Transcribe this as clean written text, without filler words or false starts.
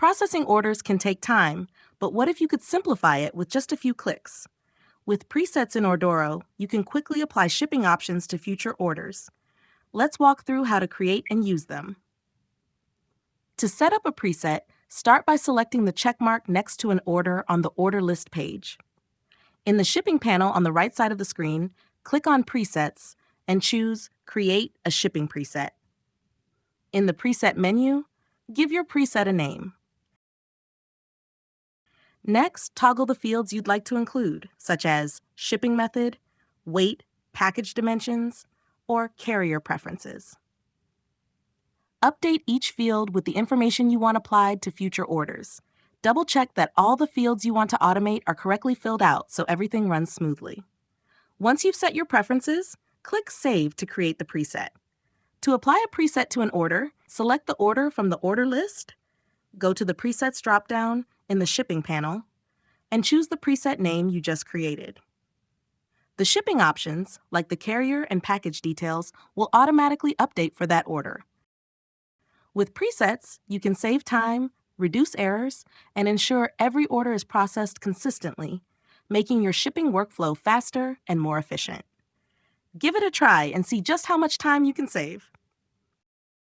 Processing orders can take time, but what if you could simplify it with just a few clicks? With presets in Ordoro, you can quickly apply shipping options to future orders. Let's walk through how to create and use them. To set up a preset, start by selecting the checkmark next to an order on the Order List page. In the Shipping panel on the right side of the screen, click on Presets and choose Create a Shipping Preset. In the Preset menu, give your preset a name. Next, toggle the fields you'd like to include, such as shipping method, weight, package dimensions, or carrier preferences. Update each field with the information you want applied to future orders. Double-check that all the fields you want to automate are correctly filled out so everything runs smoothly. Once you've set your preferences, click Save to create the preset. To apply a preset to an order, select the order from the order list, go to the Presets dropdown in the Shipping panel, and choose the preset name you just created. The shipping options, like the carrier and package details, will automatically update for that order. With presets, you can save time, reduce errors, and ensure every order is processed consistently, making your shipping workflow faster and more efficient. Give it a try and see just how much time you can save.